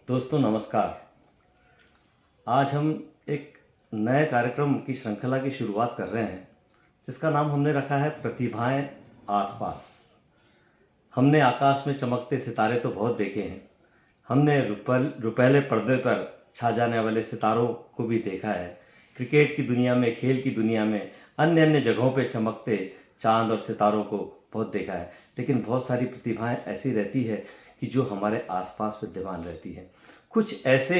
दोस्तों नमस्कार। आज हम एक नए कार्यक्रम की श्रृंखला की शुरुआत कर रहे हैं जिसका नाम हमने रखा है प्रतिभाएं आसपास। हमने आकाश में चमकते सितारे तो बहुत देखे हैं, हमने रुपहले पर्दे पर छा जाने वाले सितारों को भी देखा है। क्रिकेट की दुनिया में, खेल की दुनिया में, अन्य अन्य जगहों पर चमकते चांद और सितारों को बहुत देखा है। लेकिन बहुत सारी प्रतिभाएं ऐसी रहती है कि जो हमारे आसपास विद्यमान रहती हैं। कुछ ऐसे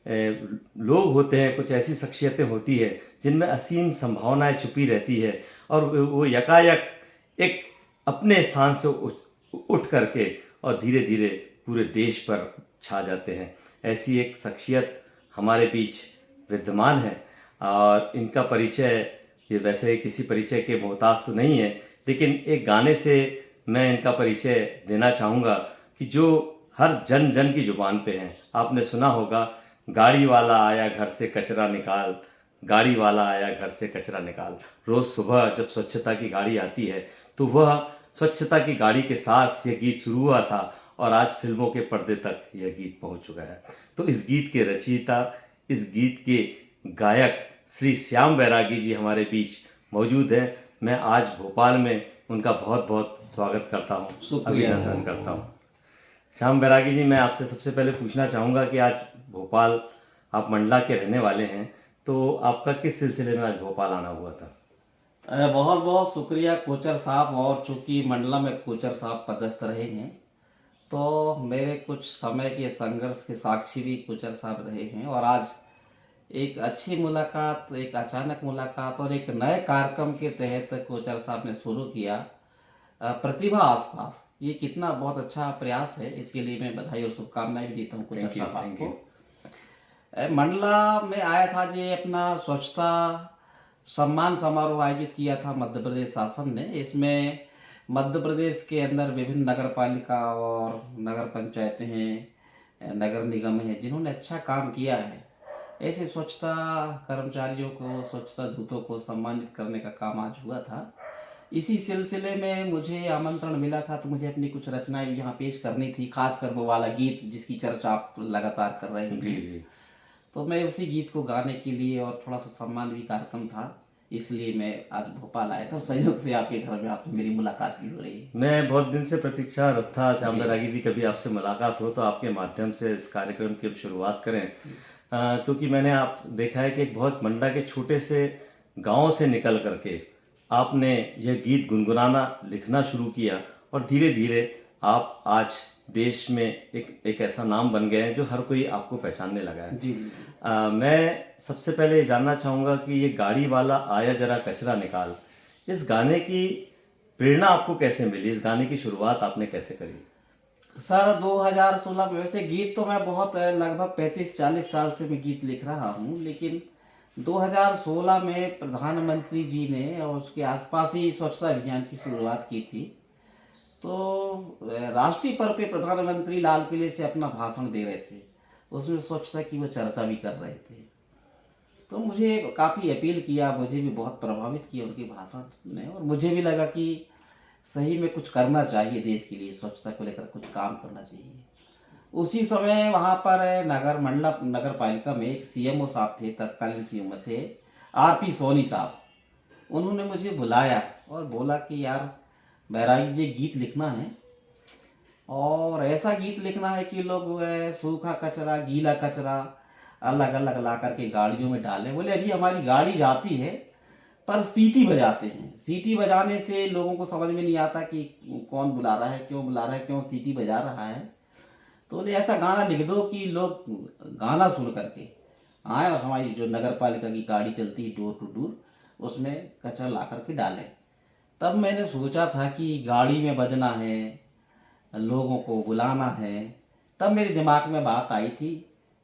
लोग होते हैं, कुछ ऐसी शख्सियतें होती है जिनमें असीम संभावनाएं छुपी रहती है और वो यकायक एक अपने स्थान से उठ करके और धीरे धीरे पूरे देश पर छा जाते हैं। ऐसी एक शख्सियत हमारे बीच विद्यमान है और इनका परिचय ये वैसे किसी परिचय के मोहताज तो नहीं है, लेकिन एक गाने से मैं इनका परिचय देना चाहूँगा कि जो हर जन जन की ज़ुबान पे हैं। आपने सुना होगा, गाड़ी वाला आया घर से कचरा निकाल, गाड़ी वाला आया घर से कचरा निकाल। रोज़ सुबह जब स्वच्छता की गाड़ी आती है तो वह स्वच्छता की गाड़ी के साथ यह गीत शुरू हुआ था और आज फिल्मों के पर्दे तक यह गीत पहुंच चुका है। तो इस गीत के रचयिता, इस गीत के गायक श्री श्याम बैरागी जी हमारे बीच मौजूद हैं। मैं आज भोपाल में उनका बहुत बहुत स्वागत करता हूँ, अभिनंदन करता हूँ। श्याम बैरागी जी, मैं आपसे सबसे पहले पूछना चाहूँगा कि आज भोपाल, आप मंडला के रहने वाले हैं, तो आपका किस सिलसिले में आज भोपाल आना हुआ था? बहुत बहुत शुक्रिया कोचर साहब। और चूँकि मंडला में कोचर साहब पदस्थ रहे हैं तो मेरे कुछ समय के संघर्ष के साक्षी भी कोचर साहब रहे हैं। और आज एक अच्छी मुलाकात, एक अचानक मुलाकात और एक नए कार्यक्रम के तहत कोचर साहब ने शुरू किया प्रतिभा आसपास। ये कितना बहुत अच्छा प्रयास है, इसके लिए मैं बधाई और शुभकामनाएं भी देता हूँ कोचर साहब आपको। मंडला में आया था जी, अपना स्वच्छता सम्मान समारोह आयोजित किया था मध्य प्रदेश शासन ने। इसमें मध्य प्रदेश के अंदर विभिन्न नगर पालिका और नगर पंचायतें हैं, नगर निगम हैं, जिन्होंने अच्छा काम किया है। ऐसे स्वच्छता कर्मचारियों को, स्वच्छता दूतों को सम्मानित करने का काम आज हुआ था। इसी सिलसिले में मुझे आमंत्रण मिला था तो मुझे अपनी कुछ रचनाएं भी यहाँ पेश करनी थी, खासकर वो वाला गीत जिसकी चर्चा आप लगातार कर रहे हैं। जी। तो मैं उसी गीत को गाने के लिए, और थोड़ा सा सम्मान भी कार्यक्रम था, इसलिए मैं आज भोपाल आया था। संयोग से आपके घर में आपसे मेरी मुलाकात भी हो रही है। मैं बहुत दिन से प्रतीक्षारत था श्याम बैरागी जी, कभी आपसे मुलाकात हो तो आपके माध्यम से इस कार्यक्रम की शुरुआत करें। क्योंकि मैंने आप देखा है कि एक बहुत मंडला के छोटे से गांव से निकल करके आपने यह गीत गुनगुनाना, लिखना शुरू किया और धीरे धीरे आप आज देश में एक ऐसा नाम बन गए हैं जो हर कोई आपको पहचानने लगा है। जी जी। मैं सबसे पहले जानना चाहूँगा कि ये गाड़ी वाला आया जरा कचरा निकाल, इस गाने की प्रेरणा आपको कैसे मिली? इस गाने की शुरुआत आपने कैसे करी? सर 2016 में, वैसे गीत तो मैं बहुत लगभग 35-40 साल से मैं गीत लिख रहा हूँ, लेकिन 2016 में प्रधानमंत्री जी ने और उसके आसपास ही स्वच्छता अभियान की शुरुआत की थी। तो राष्ट्रीय पर्व पे प्रधानमंत्री लाल किले से अपना भाषण दे रहे थे, उसमें स्वच्छता की वो चर्चा भी कर रहे थे। तो मुझे काफ़ी अपील किया, मुझे भी बहुत प्रभावित किया उनके भाषण ने, और मुझे भी लगा कि सही में कुछ करना चाहिए देश के लिए, स्वच्छता को लेकर कुछ काम करना चाहिए। उसी समय वहाँ पर मंडला नगर पालिका में एक सीएमओ साहब थे, तत्कालीन सीएमओ थे आरपी सोनी साहब। उन्होंने मुझे बुलाया और बोला कि यार बैरागी जी, गीत लिखना है और ऐसा गीत लिखना है कि लोग सूखा कचरा, गीला कचरा अलग अलग ला करके गाड़ियों में डालें। बोले अभी हमारी गाड़ी जाती है पर सीटी बजाते हैं, सीटी बजाने से लोगों को समझ में नहीं आता कि कौन बुला रहा है, क्यों बुला रहा है, क्यों सीटी बजा रहा है। तो बोले ऐसा गाना लिख दो कि लोग गाना सुन करके आए और हमारी जो नगर पालिका की गाड़ी चलती है डोर टू डोर, उसमें कचरा ला करके डालें। तब मैंने सोचा था कि गाड़ी में बजना है, लोगों को बुलाना है। तब मेरे दिमाग में बात आई थी,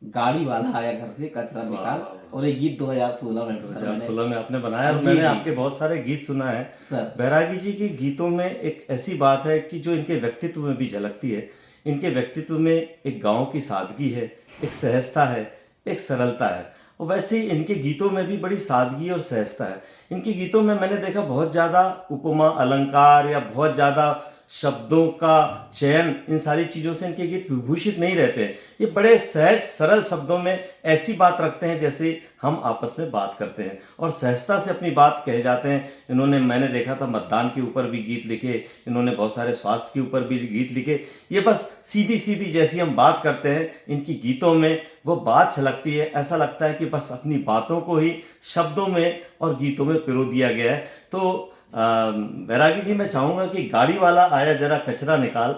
गाड़ी वाला आया घर से कचरा निकाल। और ये गीत 2016 में 2016 में आपने बनाया और मैंने आपके बहुत सारे गीत सुना है सर। बैरागी जी के गीतों में एक ऐसी बात है कि जो इनके व्यक्तित्व में भी झलकती है। इनके व्यक्तित्व में एक गांव की सादगी है, एक सहजता है, एक सरलता है। और वैसे ही इनके गीतों में भी बड़ी सादगी और सहजता है। इनके गीतों में मैंने देखा बहुत ज़्यादा उपमा अलंकार या बहुत ज़्यादा शब्दों का चयन, इन सारी चीज़ों से इनके गीत विभूषित नहीं रहते हैं। ये बड़े सहज सरल शब्दों में ऐसी बात रखते हैं जैसे हम आपस में बात करते हैं और सहजता से अपनी बात कहे जाते हैं। इन्होंने, मैंने देखा था, मतदान के ऊपर भी गीत लिखे, इन्होंने बहुत सारे स्वास्थ्य के ऊपर भी गीत लिखे। ये बस सीधी सीधी जैसी हम बात करते हैं, इनकी गीतों में वो बात छलकती है। ऐसा लगता है कि बस अपनी बातों को ही शब्दों में और गीतों में पिरो दिया गया है। तो बैरागी जी, मैं चाहूँगा कि गाड़ी वाला आया जरा कचरा निकाल,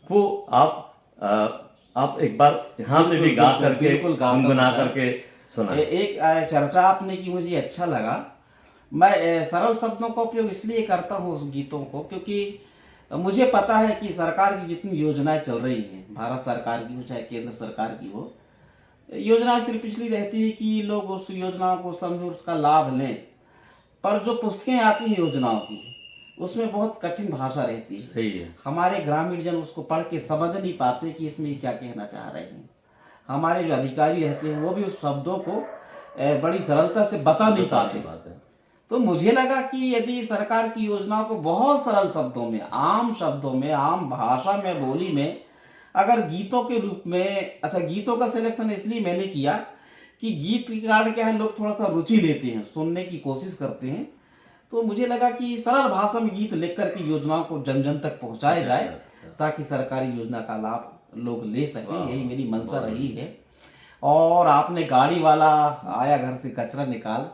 वो आप एक बार यहाँ पे भी गा करके, बिल्कुल गाता हूँ गुनगुना सर। करके सुना। एक चर्चा आपने की, मुझे अच्छा लगा। मैं सरल शब्दों का उपयोग इसलिए करता हूँ उस गीतों को, क्योंकि मुझे पता है कि सरकार की जितनी योजनाएं चल रही हैं, भारत सरकार की हो चाहे केंद्र सरकार की हो, योजनाएं सिर्फ इसलिए रहती है कि लोग उस योजनाओं को समझें, उसका लाभ लें। पर जो पुस्तकें आती हैं योजनाओं की, उसमें बहुत कठिन भाषा रहती है। सही है। हमारे ग्रामीण जन उसको पढ़ के समझ नहीं पाते कि इसमें क्या कहना चाह रहे हैं। हमारे जो अधिकारी रहते हैं वो भी उस शब्दों को बड़ी सरलता से बता नहीं पाते। बात है। तो मुझे लगा कि यदि सरकार की योजनाओं को बहुत सरल शब्दों में, आम शब्दों में, आम भाषा में, बोली में अगर गीतों के रूप में, अच्छा गीतों का सिलेक्शन इसलिए मैंने किया कि गीत के कारण क्या है, लोग थोड़ा सा रुचि लेते हैं, सुनने की कोशिश करते हैं। तो मुझे लगा कि सरल भाषा में गीत लिख करके योजनाओं को जन जन तक पहुंचाया जाए, ताकि सरकारी योजना का लाभ लोग ले सकें। यही मेरी मंशा रही है। और आपने गाड़ी वाला आया घर से कचरा निकाल,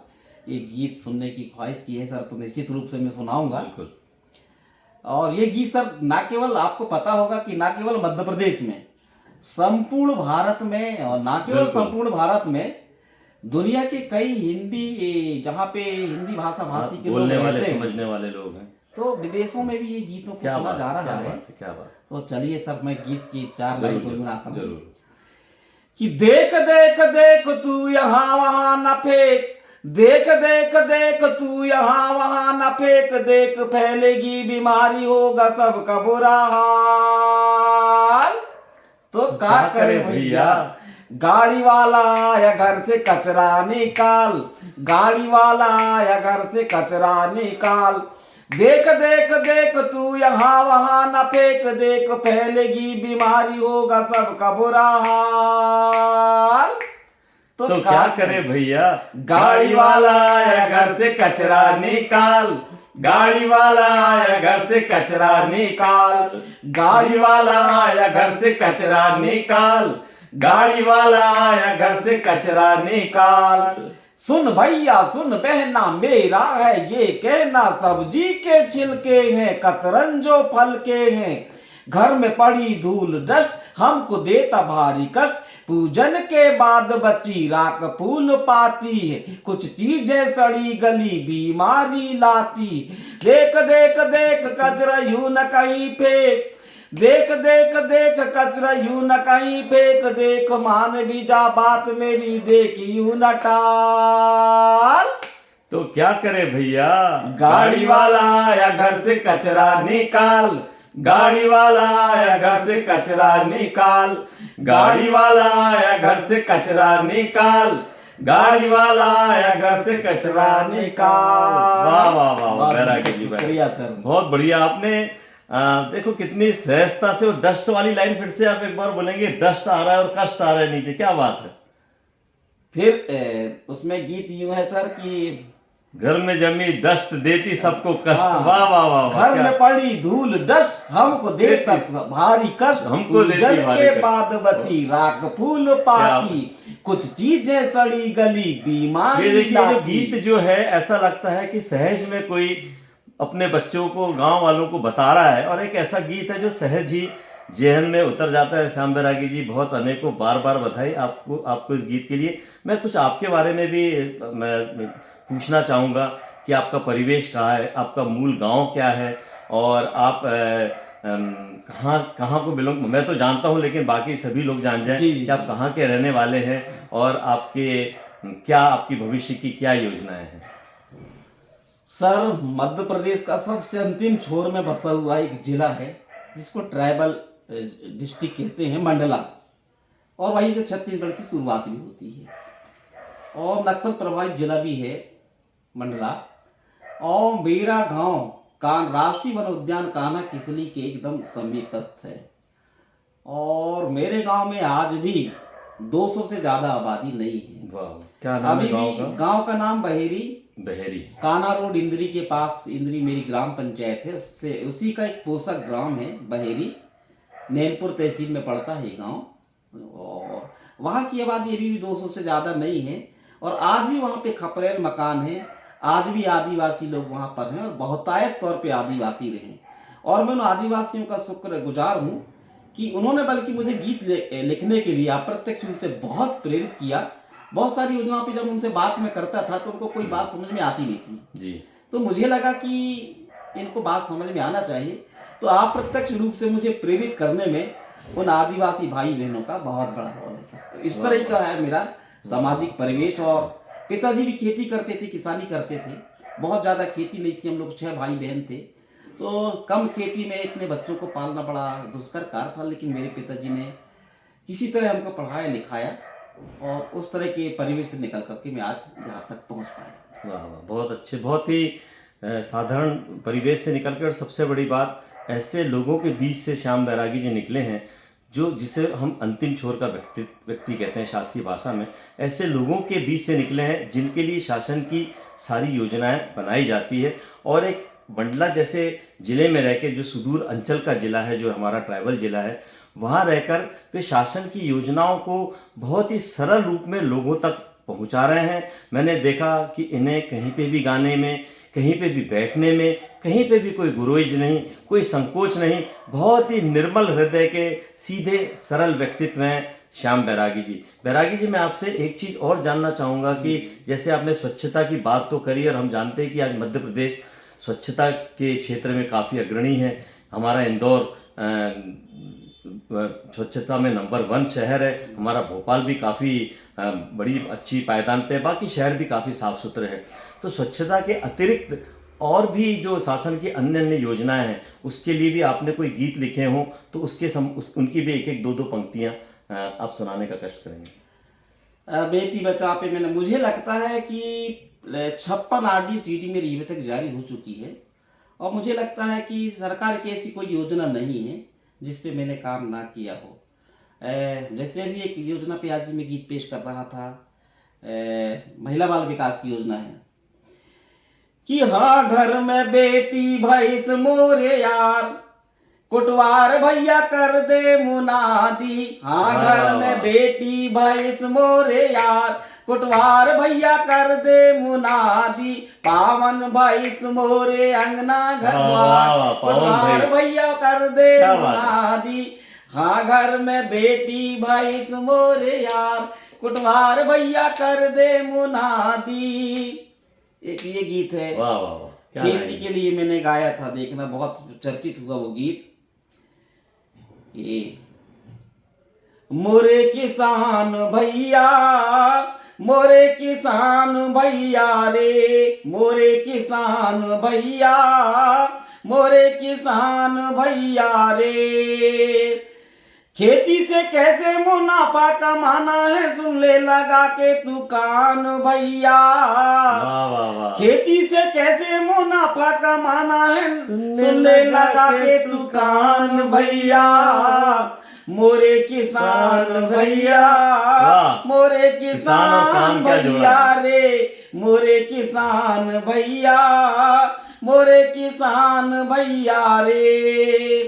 ये गीत सुनने की ख्वाहिश की है सर, तो निश्चित रूप से मैं सुनाऊंगा। बिल्कुल। और ये गीत सर ना केवल, आपको पता होगा कि ना केवल मध्य प्रदेश में, संपूर्ण भारत में, और ना केवल संपूर्ण भारत में, दुनिया के कई हिंदी, जहाँ पे हिंदी भाषा भाषी के लोग बोलने वाले, रहते हैं, समझने वाले लोग हैं, तो विदेशों में भी ये गीतों को सुना जा रहा है। क्या बात। तो चलिए सर, मैं गीत की 4 लाइन गुनगुनाता हूँ जरूर। कि देख देख देख तू यहाँ वहाँ न फेंक, देख देख देख तू यहाँ वहाँ न फेंक, देख फैलेगी बीमारी, होगा सबका बुरा हाल। तो क्या करे भैया, गाड़ी वाला आया घर से कचरा निकाल, गाड़ी वाला आया घर से कचरा निकाल, देख देख देख तू यहाँ वहाँ न फेंक, देख फैलेगी बीमारी, होगा सबका बुरा हाल। तो क्या करे भैया, गाड़ी वाला आया घर से कचरा निकाल, गाड़ी वाला आया घर से कचरा निकाल, गाड़ी वाला आया घर से कचरा निकाल, गाड़ी वाला आया घर से कचरा निकाल। सुन भैया सुन बहना, मेरा है ये कहना, सब्जी के छिलके हैं, कतरन जो फल के हैं, घर में पड़ी धूल डस्ट हमको देता भारी कष्ट, पूजन के बाद बची राख फूल पाती है, कुछ चीजें सड़ी गली बीमारी लाती, देख देख देख कचरा यूं न कहीं फेंक, देख देख देख कचरा यूं न कहीं फेंक, देख मान भी जा बात मेरी, देख यूं न टाल। तो क्या करे भैया, गाड़ी वाला आया घर से कचरा निकाल, गाड़ी वाला आया घर से कचरा निकाल, गाड़ी वाला आया घर से कचरा निकाल, गाड़ी वाला आया घर से कचरा निकाल। वाह वाह वाह, बैरागी जी, शुक्रिया सर, बहुत बढ़िया। आपने देखो कितनी सहजता से, वो डस्ट वाली लाइन फिर से आप एक बार बोलेंगे, डस्ट आ रहा है और कष्ट आ रहा है नीचे, क्या बात है। फिर उसमें गीत यूं है सर कि घर में जमी डस्ट देती सबको कष्ट, वाह वाह वाह, घर में पड़ी धूल डस्ट हमको देता भारी कष्ट, हमको जल के बाद बची राख फूल पाती, कुछ चीजें सड़ी गली बीमारी। ये देखिए, जो गीत जो है, ऐसा लगता है कि सहज में कोई अपने बच्चों को, गांव वालों को बता रहा है, और एक ऐसा गीत है जो सहज ही जेहन में उतर जाता है। श्याम बैरागी जी, बहुत अनेकों बार बार बधाई आपको इस गीत के लिए। मैं कुछ आपके बारे में भी मैं पूछना चाहूँगा कि आपका परिवेश कहाँ है, आपका मूल गांव क्या है, और आप कहाँ को बिलोंग, मैं तो जानता हूँ लेकिन बाकी सभी लोग जान जाएं कि आप कहाँ के रहने वाले हैं, और आपकी भविष्य की क्या योजनाएं हैं। सर, मध्य प्रदेश का सबसे अंतिम छोर में बसा हुआ एक जिला है जिसको ट्राइबल डिस्ट्रिक्ट कहते हैं, मंडला, और वहीं से छत्तीसगढ़ की शुरुआत भी होती है, और नक्सल प्रभावित जिला भी है मंडला। और मेरा गांव राष्ट्रीय वन उद्यान कान्हा किसली के एकदम समीपस्थ है। और मेरे गांव में आज भी 200 से ज्यादा आबादी नहीं है। वाह, क्या नाम अभी है गांव भी का? गांव का नाम बहेरी, बहेरी। कान्हा रोड इंद्री के पास, इंद्री मेरी ग्राम पंचायत है, उससे उसी का एक पोषक ग्राम है बहेरी, नैनपुर तहसील में पड़ता है गांव। और वहाँ की आबादी अभी भी 200 से ज़्यादा नहीं है। और आज भी वहाँ पे खपरेल मकान है, आज भी आदिवासी लोग वहाँ पर हैं और बहुतायत तौर पे आदिवासी रहे। और मैं उन आदिवासियों का शुक्रगुजार हूँ कि उन्होंने बल्कि मुझे गीत लिखने के लिए अप्रत्यक्ष रूप से बहुत प्रेरित किया। बहुत सारी योजनाओं पे जब उनसे बात मैं करता था तो उनको कोई बात समझ में आती नहीं थी जी। तो मुझे लगा कि इनको बात समझ में आना चाहिए। तो अप्रत्यक्ष रूप से मुझे प्रेरित करने में उन आदिवासी भाई बहनों का बहुत बड़ा रोल है। तो इस तरह का है मेरा सामाजिक परिवेश। और पिताजी भी खेती करते थे, किसानी करते थे। बहुत ज़्यादा खेती नहीं थी, हम लोग 6 भाई बहन थे, तो कम खेती में इतने बच्चों को पालना बड़ा दुष्कर कार्य था। लेकिन मेरे पिताजी ने किसी तरह हमको पढ़ाया लिखाया और उस तरह के परिवेश से निकल करके मैं आज यहाँ तक पहुँच पाया। वाह वाह, बहुत अच्छे, बहुत ही साधारण परिवेश से निकल कर, और सबसे बड़ी बात, ऐसे लोगों के बीच से श्याम बैरागी जी निकले हैं जो जिसे हम अंतिम छोर का व्यक्ति कहते हैं शासकीय भाषा में। ऐसे लोगों के बीच से निकले हैं जिनके लिए शासन की सारी योजनाएं बनाई जाती है। और एक मंडला जैसे ज़िले में रहकर, जो सुदूर अंचल का ज़िला है, जो हमारा ट्राइबल ज़िला है, वहाँ रहकर वे शासन की योजनाओं को बहुत ही सरल रूप में लोगों तक पहुँचा रहे हैं। मैंने देखा कि इन्हें कहीं पे भी गाने में, कहीं पे भी बैठने में, कहीं पे भी कोई गुरेज नहीं, कोई संकोच नहीं। बहुत ही निर्मल हृदय के सीधे सरल व्यक्तित्व हैं श्याम बैरागी जी। बैरागी जी, मैं आपसे एक चीज़ और जानना चाहूँगा कि जैसे आपने स्वच्छता की बात तो करी, और हम जानते हैं कि आज मध्य प्रदेश स्वच्छता के क्षेत्र में काफ़ी अग्रणी है। हमारा इंदौर स्वच्छता में नंबर 1 शहर है। हमारा भोपाल भी काफ़ी बड़ी अच्छी पायदान पे, बाकी शहर भी काफ़ी साफ़ सुथरे हैं। तो स्वच्छता के अतिरिक्त और भी जो शासन की अन्य अन्य योजनाएं हैं, उसके लिए भी आपने कोई गीत लिखे हों तो उनकी भी एक एक दो पंक्तियां आप सुनाने का कष्ट करेंगे। बेटी बचा पे मैंने, मुझे लगता है कि 56 आरडी सीडी मेरी अभी तक जारी हो चुकी है। और मुझे लगता है कि सरकार की ऐसी कोई योजना नहीं है जिस पे मैंने काम ना किया हो। जैसे अभी एक योजना पे आज मैं गीत पेश कर रहा था, महिला बाल विकास की योजना है कि हाँ घर में बेटी भैंस मोरे यार, कुटवार भैया कर दे मुनादी। हाँ घर में बेटी भैंस मोरे यार, कुटवार भैया कर दे मुनादी। पावन भैंस मोरे अंगना घर द्वार, कुटवार भैया कर दे मुनादी। हाँ घर में बेटी भैंस मोरे यार, कुटवार भैया कर दे मुनादी। एक ये गीत है। वाह वाह वाह, खेती के लिए मैंने गाया था, देखना बहुत चर्चित हुआ वो गीत। ये मोरे किसान भैया, मोरे किसान भैया रे, मोरे किसान भैया, मोरे किसान भैया रे। खेती से कैसे मुनाफा कमाना है, सुन ले लगा के तू कान भैया। खेती से कैसे मुनाफा कमाना है, सुन ले लगा के तू कान भैया। मोरे किसान भैया, मोरे किसान भैया रे, मोरे किसान भैया, मोरे किसान भैया रे।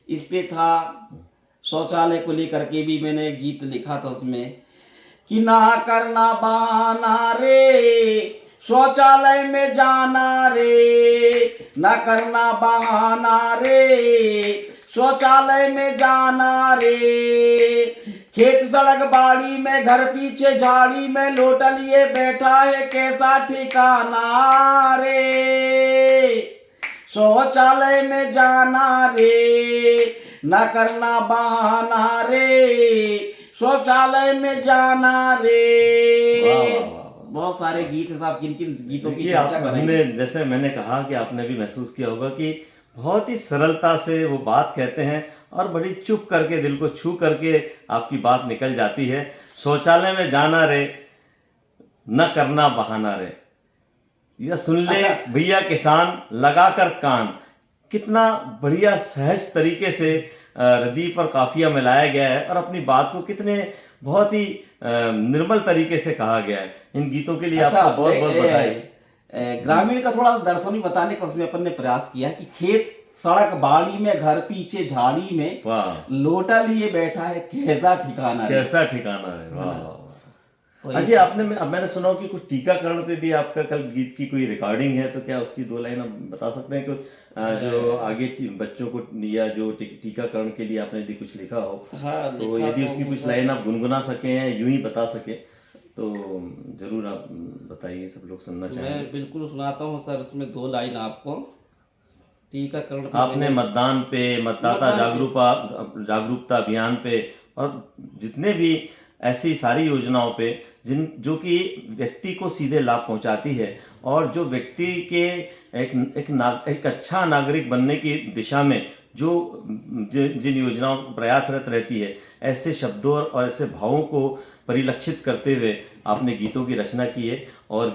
इस पे था शौचालय को लेकर के भी मैंने गीत लिखा था उसमें कि ना करना बहाना रे, शौचालय में जाना रे, ना करना बहाना रे, शौचालय में जाना रे। खेत सड़क बाड़ी में, घर पीछे झाड़ी में, लोट लिए बैठा है कैसा ठिकाना रे। शौचालय में जाना रे, न करना बहाना रे, शौचालय में जाना रे। बहुत सारे गीत हैं साहब, किन किन गीतों की चर्चा करेंगे। जैसे मैंने कहा कि आपने भी महसूस किया होगा कि बहुत ही सरलता से वो बात कहते हैं और बड़ी चुप करके, दिल को छू करके आपकी बात निकल जाती है। शौचालय में जाना रे, न करना बहाना रे, या सुन ले भैया किसान लगा कर कान, कितना बढ़िया सहज तरीके से रदीफ और काफिया मिलाया गया है और अपनी बात को कितने बहुत ही निर्मल तरीके से कहा गया है। इन गीतों के लिए अच्छा, आपको बहुत बहुत बधाई। ग्रामीण का थोड़ा दर्शनी बताने का उसमें अपन ने प्रयास किया कि खेत सड़क बाड़ी में घर पीछे झाड़ी में वाह, लोटा लिए बैठा है कैसा ठिकाना है। कैसा ठिकाना है। वाह वाह वाह। तो अजय, आपने मैंने सुना हो कि कुछ टीकाकरण पे भी आपका कल गीत की कोई रिकॉर्डिंग है, तो क्या उसकी 2 लाइन आप बता सकते हैं कि जो आगे बच्चों को या जो टीकाकरण के लिए आपने यदि कुछ लिखा हो, हाँ, तो लिखा यदि तो उसकी हूँ कुछ सर। लाइन आप गुनगुना सकें या यूं ही बता सकें तो जरूर आप बताइए, सब लोग सुनना चाहेंगे। मैं बिल्कुल सुनाता हूँ सर, उसमें 2 लाइन आपको। टीकाकरण पे आपने मतदान पे, मतदाता जागरूकता अभियान पे और जितने भी ऐसी सारी योजनाओं पे जो कि व्यक्ति को सीधे लाभ पहुंचाती है और जो व्यक्ति के एक अच्छा नागरिक बनने की दिशा में जिन योजनाओं प्रयासरत रहती है, ऐसे शब्दों और ऐसे भावों को परिलक्षित करते हुए आपने गीतों की रचना की है और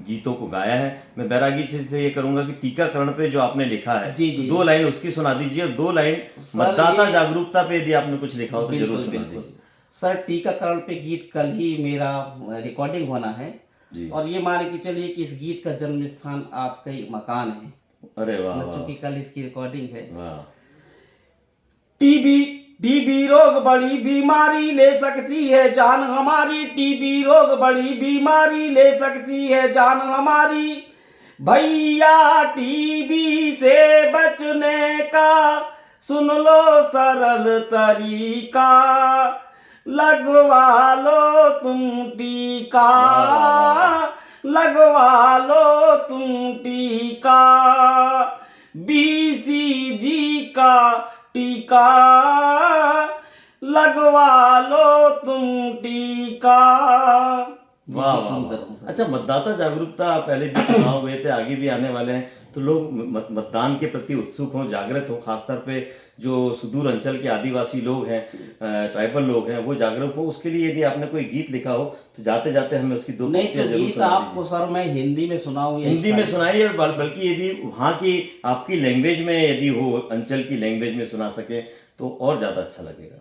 गीतों को गाया है। मैं बैरागी जी से ये करूंगा कि टीकाकरण पे जो आपने लिखा है, जी, जी, तो 2 लाइन उसकी सुना दीजिए और 2 लाइन सर, मतदाता ये जागरूकता पे यदि आपने कुछ लिखा हो तो जरूर बिल्कुल सुना बिल्कुल दीजिए। सर, टीकाकरण पे गीत कल ही मेरा रिकॉर्डिंग होना है जी। और ये मान के चलिए कि इस गीत का जन्म स्थान आपका ही मकान है। अरे वाह मतलब वाह चूंकि कल इसकी रिकॉर्डिंग है। वाह। टीबी टीबी रोग बड़ी बीमारी ले सकती है जान हमारी, टीबी रोग बड़ी बीमारी ले सकती है जान हमारी। भैया टीबी से बचने का सुन लो सरल तरीका, लगवा लो तुम टीका, लगवा लो तुम टीका, BCG का टीका, लगवा लो तुम टीका। वाह वाह वाह। अच्छा, मतदाता जागरूकता पहले भी चुनाव हुए थे, आगे भी आने वाले हैं, तो लोग मतदान के प्रति उत्सुक हों, जागृत हों, खासतौर पे जो सुदूर अंचल के आदिवासी लोग हैं, ट्राइबल लोग हैं, वो जागरूक हो। उसके लिए यदि आपने कोई गीत लिखा हो तो जाते जाते हमें उसकी 2 नहीं पंक्तियां तो जरूर गीत सुना आपको दीजिए। सर मैं हिंदी में सुनाऊं या हिंदी में स्टाइल? सुनाइए, बल्कि यदि वहाँ की आपकी लैंग्वेज में यदि हो, अंचल की लैंग्वेज में सुना सके तो और ज़्यादा अच्छा लगेगा।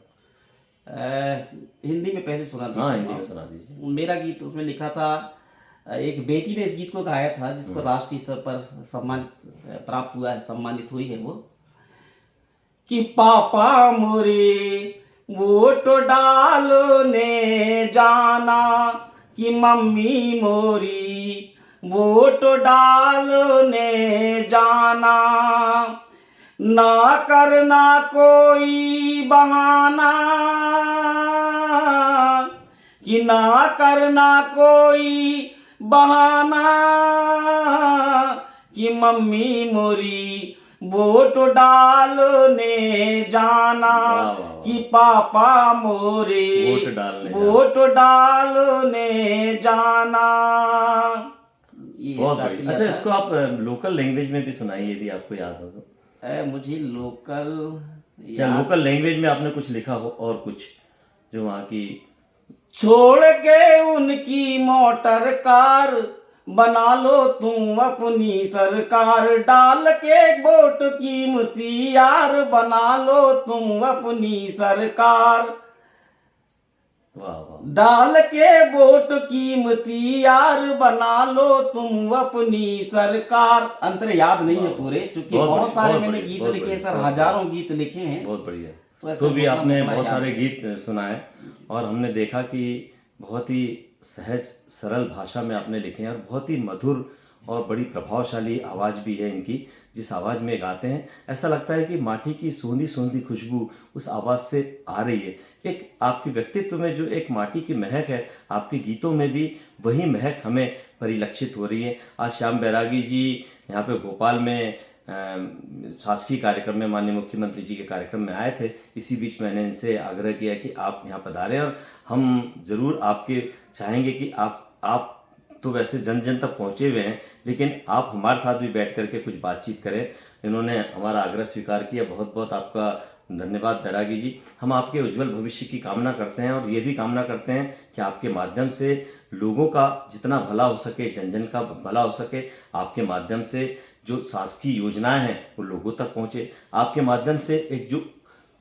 हिंदी में पहले सुना हाँ, दीजिए। हिंदी में सुना दीजिए। मेरा गीत उसमें लिखा था, एक बेटी ने इस गीत को गाया था जिसको राष्ट्रीय स्तर पर सम्मान प्राप्त हुआ है, सम्मानित हुई है वो, कि पापा मोरे वोट डालने जाना, कि मम्मी मोरी वोट डालने जाना, ना करना कोई बहाना, कि ना करना कोई बहाना, कि मम्मी मोरी वोट डालने जाना, वाह, वाह, वाह। कि पापा मोरे वोट डालने जाना। ये बहुत स्टार्ट बढ़िया। किया अच्छा, था। इसको आप लोकल लैंग्वेज में भी सुनाइए यदि आपको याद हो तो। मुझे लोकल या लोकल लैंग्वेज में आपने कुछ लिखा हो और कुछ जो वहाँ की। छोड़ के उनकी मोटर कार, बना लो तुम अपनी सरकार, डाल के वोट कीमती यार, बना लो तुम अपनी सरकार, वाह वाह। डाल के वोट कीमती यार, बना लो तुम अपनी सरकार। अंतर याद नहीं है पूरे, क्योंकि बहुत सारे मैंने गीत लिखे सर, हजारों गीत लिखे हैं। बहुत बढ़िया। तो भी आपने बहुत सारे गीत सुनाए और हमने देखा कि बहुत ही सहज सरल भाषा में आपने लिखे हैं और बहुत ही मधुर और बड़ी प्रभावशाली आवाज़ भी है इनकी। जिस आवाज़ में गाते हैं ऐसा लगता है कि माटी की सूंधी सूंधी खुशबू उस आवाज़ से आ रही है। एक आपके व्यक्तित्व में जो एक माटी की महक है, आपके गीतों में भी वही महक हमें परिलक्षित हो रही है। आज श्याम बैरागी जी यहाँ पे भोपाल में शासकीय कार्यक्रम में, माननीय मुख्यमंत्री जी के कार्यक्रम में आए थे। इसी बीच मैंने इनसे आग्रह किया कि आप यहाँ पधारें और हम ज़रूर आपके चाहेंगे कि आप तो वैसे जन जन तक पहुँचे हुए हैं, लेकिन आप हमारे साथ भी बैठ करके कुछ बातचीत करें। इन्होंने हमारा आग्रह स्वीकार किया। बहुत बहुत आपका धन्यवाद बैरागी जी। हम आपके उज्जवल भविष्य की कामना करते हैं और ये भी कामना करते हैं कि आपके माध्यम से लोगों का जितना भला हो सके, जन जन का भला हो सके, आपके माध्यम से जो शासकीय योजनाएं हैं वो लोगों तक पहुँचे। आपके माध्यम से एक जो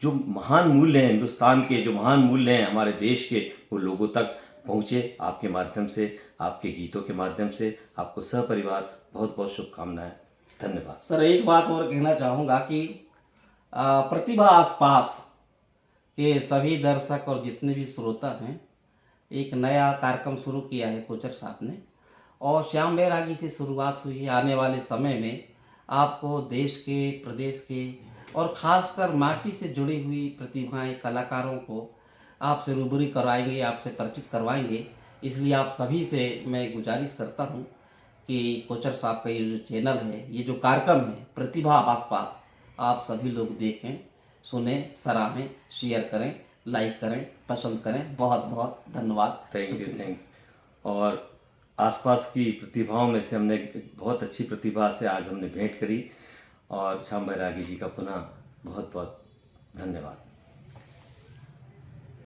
जो महान मूल्य हैं हिंदुस्तान के, जो महान मूल्य हैं हमारे देश के, वो लोगों तक पहुँचे आपके माध्यम से, आपके गीतों के माध्यम से। आपको सहपरिवार बहुत बहुत शुभकामनाएं। धन्यवाद। सर एक बात और कहना चाहूँगा कि प्रतिभा आसपास के सभी दर्शक और जितने भी श्रोता हैं, एक नया कार्यक्रम शुरू किया है कोचर साहब ने, और श्याम बैरागी से शुरुआत हुई है। आने वाले समय में आपको देश के, प्रदेश के और ख़ासकर माटी से जुड़ी हुई प्रतिभाएं, कलाकारों को आपसे रूबरू करवाएंगे, आपसे परिचित करवाएंगे। इसलिए आप सभी से मैं गुजारिश करता हूं कि कोचर साहब का ये जो चैनल है, ये जो कार्यक्रम है प्रतिभा आसपास, आप सभी लोग देखें, सुने, सराहें, शेयर करें, लाइक करें, पसंद करें। बहुत बहुत धन्यवाद। Thank you. और आसपास की प्रतिभाओं में से हमने एक बहुत अच्छी प्रतिभा से आज हमने भेंट करी, और श्याम बैरागी जी का पुनः बहुत बहुत धन्यवाद।